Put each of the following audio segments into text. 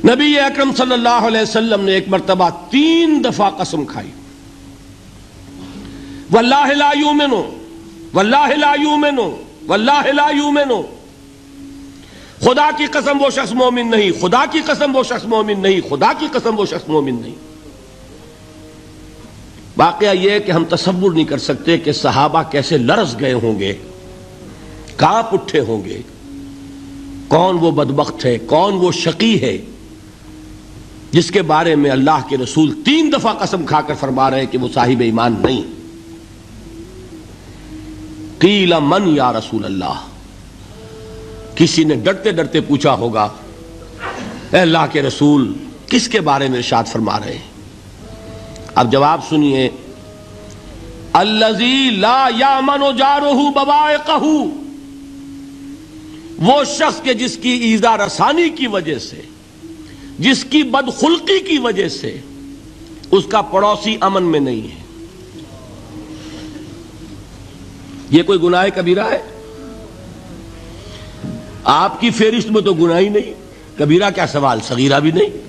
نبی اکرم صلی اللہ علیہ وسلم نے ایک مرتبہ 3 دفعہ قسم کھائی، واللہ لا یؤمنو، واللہ لا یؤمنو، واللہ لا یؤمنو، خدا کی قسم وہ شخص مومن نہیں، خدا کی قسم وہ شخص مومن نہیں، خدا کی قسم وہ شخص مومن نہیں۔ واقعہ یہ ہے کہ ہم تصور نہیں کر سکتے کہ صحابہ کیسے لرز گئے ہوں گے، کانپ اٹھے ہوں گے، کون وہ بدبخت ہے، کون وہ شقی ہے جس کے بارے میں اللہ کے رسول 3 دفعہ قسم کھا کر فرما رہے ہیں کہ وہ صاحب ایمان نہیں۔ قیل من یا رسول اللہ، کسی نے ڈرتے ڈرتے پوچھا ہوگا اے اللہ کے رسول کس کے بارے میں ارشاد فرما رہے ہیں؟ اب جواب سنیے، الذی لا یامن جارہ بوائقہ، وہ شخص کے جس کی ایذا رسانی کی وجہ سے، جس کی بدخلقی کی وجہ سے اس کا پڑوسی امن میں نہیں ہے۔ یہ کوئی گناہ کبیرہ ہے؟ آپ کی فہرست میں تو گناہ ہی نہیں، کبیرہ کیا سوال، صغیرہ بھی نہیں۔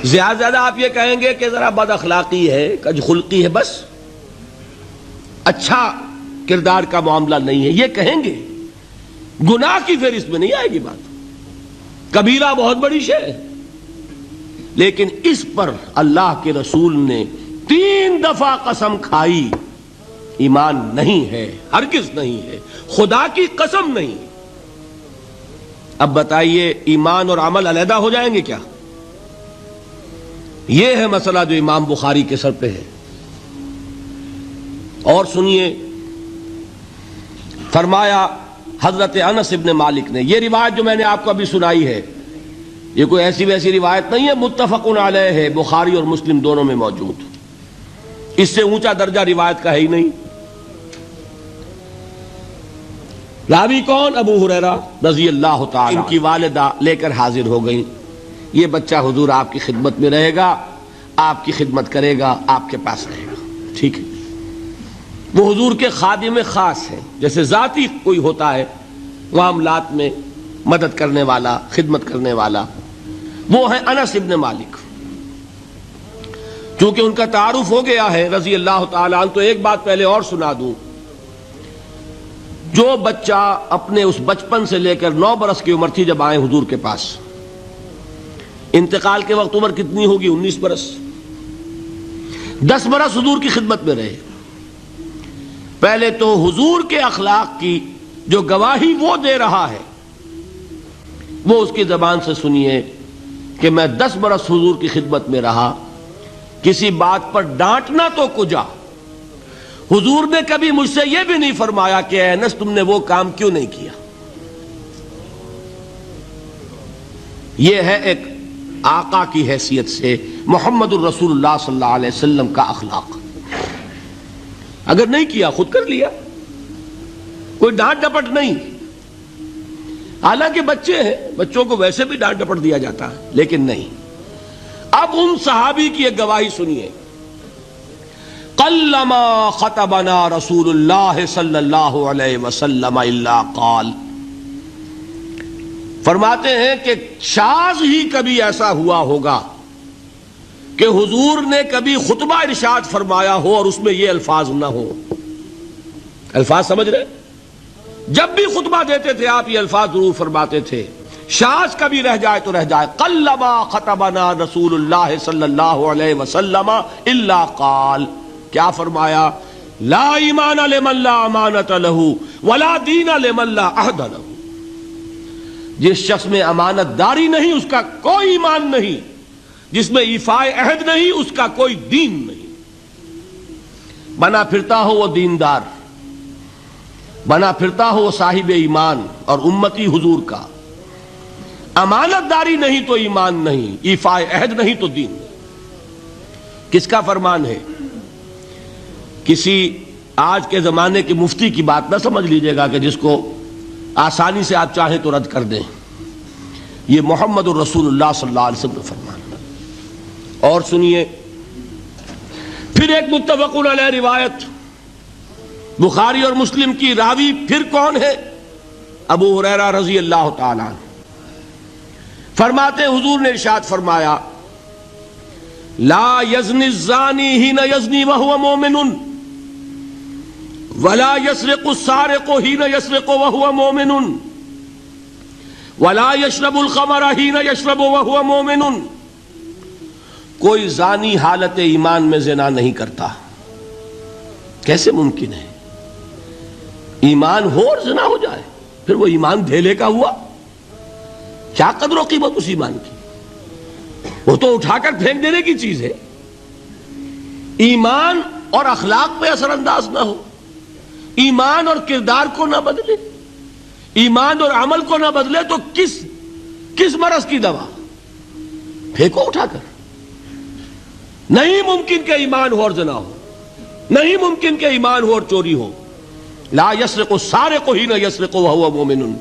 زیادہ آپ یہ کہیں گے کہ ذرا بد اخلاقی ہے، کج خلقی ہے، بس اچھا کردار کا معاملہ نہیں ہے، یہ کہیں گے، گناہ کی فہرست میں نہیں آئے گی بات۔ کبیرہ بہت بڑی شے ہے، لیکن اس پر اللہ کے رسول نے 3 دفعہ قسم کھائی، ایمان نہیں ہے، ہرگز نہیں ہے، خدا کی قسم نہیں۔ اب بتائیے ایمان اور عمل علیحدہ ہو جائیں گے کیا؟ یہ ہے مسئلہ جو امام بخاری کے سر پہ ہے۔ اور سنیے، فرمایا حضرت انس ابن مالک نے، یہ روایت جو میں نے آپ کو ابھی سنائی ہے یہ کوئی ایسی ویسی روایت نہیں ہے، متفق علیہ ہے، بخاری اور مسلم دونوں میں موجود، اس سے اونچا درجہ روایت کا ہے ہی نہیں۔ راوی کون؟ ابو ہریرہ رضی اللہ تعالی، ان کی والدہ لے کر حاضر ہو گئیں، یہ بچہ حضور آپ کی خدمت میں رہے گا، آپ کی خدمت کرے گا، آپ کے پاس رہے گا، ٹھیک ہے۔ وہ حضور کے خادم خاص ہیں، جیسے ذاتی کوئی ہوتا ہے معاملات میں مدد کرنے والا، خدمت کرنے والا، وہ ہیں انس ابن مالک۔ چونکہ ان کا تعارف ہو گیا ہے رضی اللہ تعالیٰ عنہ، تو ایک بات پہلے اور سنا دوں، جو بچہ اپنے اس بچپن سے لے کر 9 برس کی عمر تھی جب آئے حضور کے پاس، انتقال کے وقت عمر کتنی ہوگی؟ 19 برس، 10 برس حضور کی خدمت میں رہے۔ پہلے تو حضور کے اخلاق کی جو گواہی وہ دے رہا ہے وہ اس کی زبان سے سنیے کہ میں 10 برس حضور کی خدمت میں رہا، کسی بات پر ڈانٹنا تو کجا، حضور نے کبھی مجھ سے یہ بھی نہیں فرمایا کہ اے انس تم نے وہ کام کیوں نہیں کیا۔ یہ ہے ایک آقا کی حیثیت سے محمد الرسول اللہ صلی اللہ علیہ وسلم کا اخلاق۔ اگر نہیں کیا خود کر لیا، کوئی ڈانٹ ڈپٹ نہیں، حالانکہ بچے ہیں، بچوں کو ویسے بھی ڈانٹ ڈپٹ دیا جاتا ہے، لیکن نہیں۔ اب ان صحابی کی ایک گواہی سنیے، قلما خطبنا رسول اللہ صلی اللہ علیہ وسلم الا قال، فرماتے ہیں کہ شاذ ہی کبھی ایسا ہوا ہوگا کہ حضور نے کبھی خطبہ ارشاد فرمایا ہو اور اس میں یہ الفاظ نہ ہو۔ الفاظ سمجھ رہے؟ جب بھی خطبہ دیتے تھے آپ یہ الفاظ ضرور فرماتے تھے، شاذ کبھی رہ جائے تو رہ جائے، قلما خطبنا رسول اللہ صلی اللہ علیہ وسلم الا قال، کیا فرمایا؟ لا ایمان لمن لا امانت لہ ولا دین لمن لا عہد لہ، جس شخص میں امانت داری نہیں اس کا کوئی ایمان نہیں، جس میں ایفائے عہد نہیں اس کا کوئی دین نہیں۔ بنا پھرتا ہو وہ دیندار، بنا پھرتا ہو وہ صاحب ایمان اور امتی حضور کا، امانت داری نہیں تو ایمان نہیں، ایفائے عہد نہیں تو دین نہیں۔ کس کا فرمان ہے؟ کسی آج کے زمانے کے مفتی کی بات نہ سمجھ لیجئے گا کہ جس کو آسانی سے آپ چاہیں تو رد کر دیں، یہ محمد الرسول اللہ صلی اللہ علیہ وسلم کا فرمان۔ اور سنیے پھر ایک متفق علیہ روایت بخاری اور مسلم کی، راوی پھر کون ہے؟ ابو ہریرہ رضی اللہ تعالیٰ عنہ۔ فرماتے حضور نے ارشاد فرمایا لا یزنی الزانی حین یزنی وہو مومن ولا یسرق السارق حین یسرق وہو مومن ولا یشرب الخمر حین یشرب وہو مومن. کوئی زانی حالت ایمان میں زنا نہیں کرتا. کیسے ممکن ہے؟ ایمان ہو اور زنا ہو جائے، پھر وہ ایمان دھیلے کا ہوا؟ کیا قدر و قیمت اس ایمان کی؟ وہ تو اٹھا کر پھینک دینے کی چیز ہے. ایمان اور اخلاق پہ اثر انداز نہ ہو، ایمان اور کردار کو نہ بدلے، ایمان اور عمل کو نہ بدلے تو کس مرض کی دوا؟ پھینکو اٹھا کر. نہیں ممکن کہ ایمان ہو اور زنا ہو، نہیں ممکن کہ ایمان ہو اور چوری ہو. لا یسرق السارق حین یسرق وہو مومن.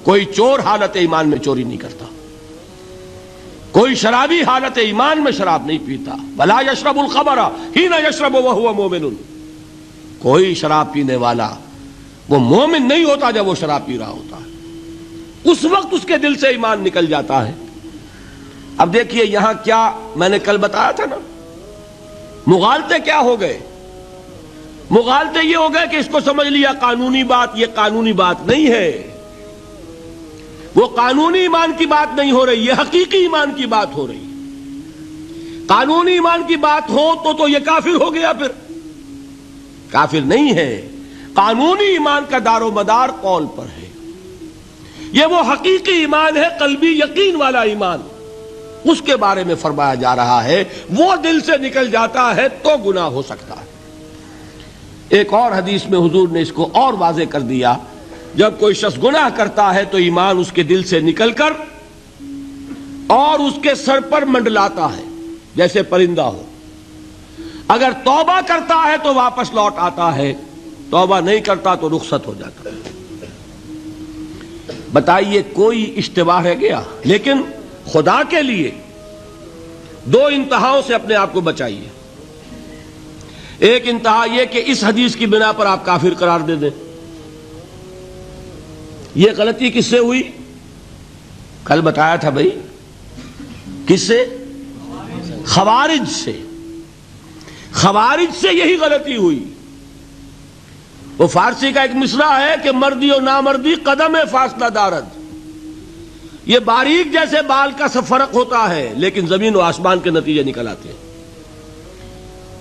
کوئی چور حالت ایمان میں چوری نہیں کرتا، کوئی شرابی حالت ایمان میں شراب نہیں پیتا. ولا یشرب الخمر حین یشرب وہو مومن. کوئی شراب پینے والا وہ مومن نہیں ہوتا جب وہ شراب پی رہا ہوتا ہے، اس وقت اس کے دل سے ایمان نکل جاتا ہے. اب دیکھیے یہاں کیا میں نے کل بتایا تھا نا، مغالطے کیا ہو گئے؟ مغالطے یہ ہو گئے کہ اس کو سمجھ لیا قانونی بات. یہ قانونی بات نہیں ہے، وہ قانونی ایمان کی بات نہیں ہو رہی، یہ حقیقی ایمان کی بات ہو رہی. قانونی ایمان کی بات ہو تو یہ کافر ہو گیا. پھر کافر نہیں ہے. قانونی ایمان کا دار و مدار قول پر ہے. یہ وہ حقیقی ایمان ہے، قلبی یقین والا ایمان. اس کے بارے میں فرمایا جا رہا ہے وہ دل سے نکل جاتا ہے تو گناہ ہو سکتا ہے. ایک اور حدیث میں حضور نے اس کو اور واضح کر دیا، جب کوئی شخص گناہ کرتا ہے تو ایمان اس کے دل سے نکل کر اور اس کے سر پر منڈلاتا ہے جیسے پرندہ ہو. اگر توبہ کرتا ہے تو واپس لوٹ آتا ہے، توبہ نہیں کرتا تو رخصت ہو جاتا ہے. بتائیے کوئی اشتباہ رہ گیا؟ لیکن خدا کے لیے دو انتہاؤں سے اپنے آپ کو بچائیے. ایک انتہا یہ کہ اس حدیث کی بنا پر آپ کافر قرار دے دیں. یہ غلطی کس سے ہوئی؟ کل بتایا تھا بھائی، کس سے؟ خوارج سے. خوارج سے یہی غلطی ہوئی. وہ فارسی کا ایک مصرع ہے کہ مردی و نامردی قدم فاصلہ دارد. یہ باریک جیسے بال کا سا فرق ہوتا ہے لیکن زمین و آسمان کے نتیجے نکل آتے ہیں.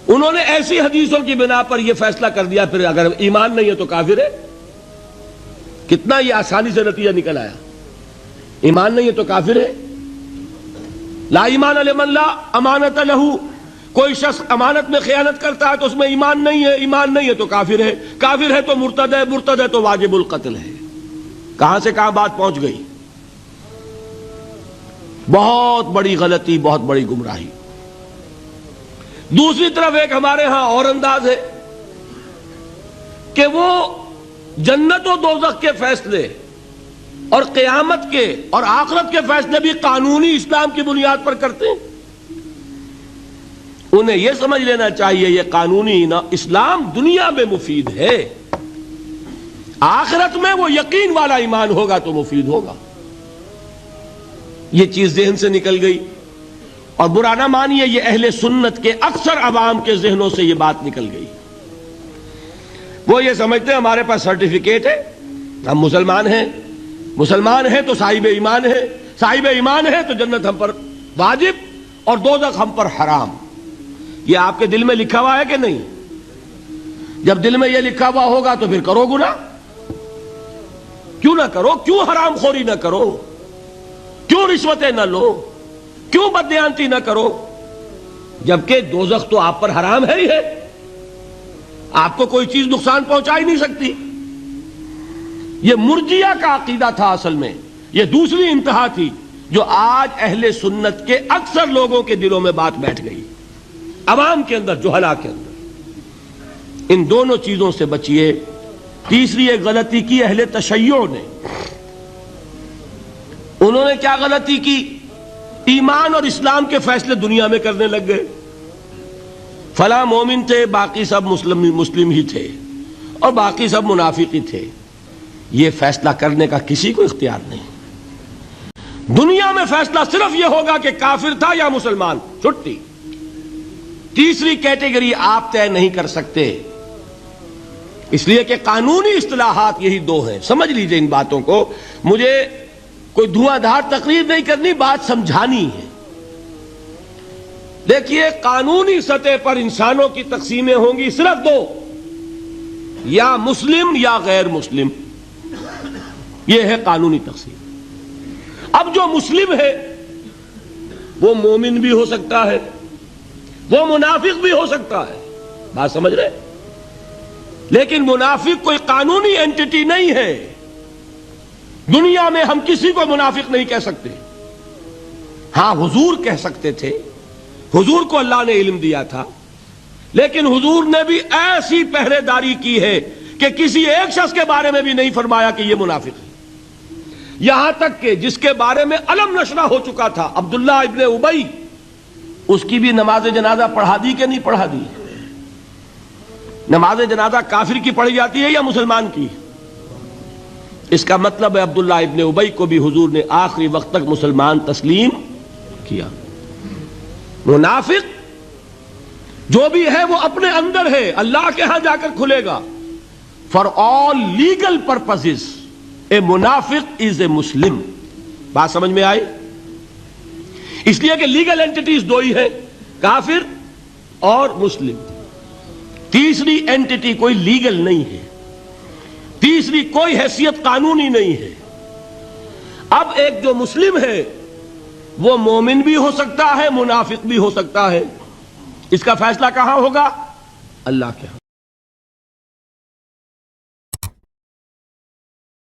انہوں نے ایسی حدیثوں کی بنا پر یہ فیصلہ کر دیا پھر اگر ایمان نہیں ہے تو کافر ہے. کتنا یہ آسانی سے نتیجہ نکل آیا. ایمان نہیں ہے تو کافر ہے. لا ایمان لمن لا امانت لہو. کوئی شخص امانت میں خیانت کرتا ہے تو اس میں ایمان نہیں ہے، ایمان نہیں ہے تو کافر ہے. کافر ہے تو مرتد ہے، مرتد ہے تو واجب القتل ہے. کہاں سے کہاں بات پہنچ گئی؟ بہت بڑی غلطی، بہت بڑی گمراہی. دوسری طرف ایک ہمارے ہاں اور انداز ہے کہ وہ جنت و دوزخ کے فیصلے اور قیامت کے اور آخرت کے فیصلے بھی قانونی اسلام کی بنیاد پر کرتے ہیں. انہیں یہ سمجھ لینا چاہیے یہ قانونی اسلام دنیا میں مفید ہے، آخرت میں وہ یقین والا ایمان ہوگا تو مفید ہوگا. یہ چیز ذہن سے نکل گئی. اور برا نہ مانیے، یہ اہل سنت کے اکثر عوام کے ذہنوں سے یہ بات نکل گئی. وہ یہ سمجھتے ہیں ہمارے پاس سرٹیفکیٹ ہے، ہم مسلمان ہیں، مسلمان ہیں تو صاحب ایمان ہے، صاحب ایمان ہے تو جنت ہم پر واجب اور دوزخ ہم پر حرام. یہ آپ کے دل میں لکھا ہوا ہے کہ نہیں؟ جب دل میں یہ لکھا ہوا ہوگا تو پھر کرو گناہ. کیوں نہ کرو؟ کیوں حرام خوری نہ کرو؟ کیوں رشوتیں نہ لو؟ کیوں بددیانتی نہ کرو؟ جبکہ دوزخ تو آپ پر حرام ہے ہی ہے، آپ کو کوئی چیز نقصان پہنچا ہی نہیں سکتی. یہ مرجیہ کا عقیدہ تھا اصل میں. یہ دوسری انتہا تھی جو آج اہل سنت کے اکثر لوگوں کے دلوں میں بات بیٹھ گئی، عوام کے اندر، جہلا کے اندر. ان دونوں چیزوں سے بچیے. تیسری ایک غلطی کی اہل تشیع نے. انہوں نے کیا غلطی کی؟ ایمان اور اسلام کے فیصلے دنیا میں کرنے لگ گئے. فلاں مومن تھے، باقی سب مسلم ہی تھے اور باقی سب منافق ہی تھے. یہ فیصلہ کرنے کا کسی کو اختیار نہیں. دنیا میں فیصلہ صرف یہ ہوگا کہ کافر تھا یا مسلمان، چھٹی۔ تیسری کیٹیگری آپ طے نہیں کر سکتے، اس لیے کہ قانونی اصطلاحات یہی دو ہیں۔ سمجھ لیجئے ان باتوں کو، مجھے کوئی دھواں دھار تقریر نہیں کرنی، بات سمجھانی ہے۔ دیکھیے، قانونی سطح پر انسانوں کی تقسیمیں ہوں گی صرف دو، یا مسلم یا غیر مسلم، یہ ہے قانونی تقسیم۔ اب جو مسلم ہے وہ مومن بھی ہو سکتا ہے، وہ منافق بھی ہو سکتا ہے، بات سمجھ رہے؟ لیکن منافق کوئی قانونی اینٹی نہیں ہے۔ دنیا میں ہم کسی کو منافق نہیں کہہ سکتے۔ ہاں، حضور کہہ سکتے تھے، حضور کو اللہ نے علم دیا تھا، لیکن حضور نے بھی ایسی پہرے داری کی ہے کہ کسی ایک شخص کے بارے میں بھی نہیں فرمایا کہ یہ منافق ہے۔ یہاں تک کہ جس کے بارے میں علم نشرہ ہو چکا تھا، عبداللہ ابن ابی، اس کی بھی نماز جنازہ پڑھا دی کہ نہیں پڑھا دی؟ نماز جنازہ کافر کی پڑھی جاتی ہے یا مسلمان کی؟ اس کا مطلب ہے عبداللہ ابن ابی کو بھی حضور نے آخری وقت تک مسلمان تسلیم کیا۔ منافق جو بھی ہے وہ اپنے اندر ہے، اللہ کے ہاں جا کر کھلے گا۔ فار آل لیگل پرپزز اے منافق از اے مسلم، بات سمجھ میں آئی؟ اس لیے کہ لیگل اینٹیز دو ہی ہیں، کافر اور مسلم۔ تیسری اینٹی کوئی لیگل نہیں ہے، تیسری کوئی حیثیت قانونی نہیں ہے۔ اب ایک جو مسلم ہے وہ مومن بھی ہو سکتا ہے، منافق بھی ہو سکتا ہے۔ اس کا فیصلہ کہاں ہوگا؟ اللہ کے ہاں۔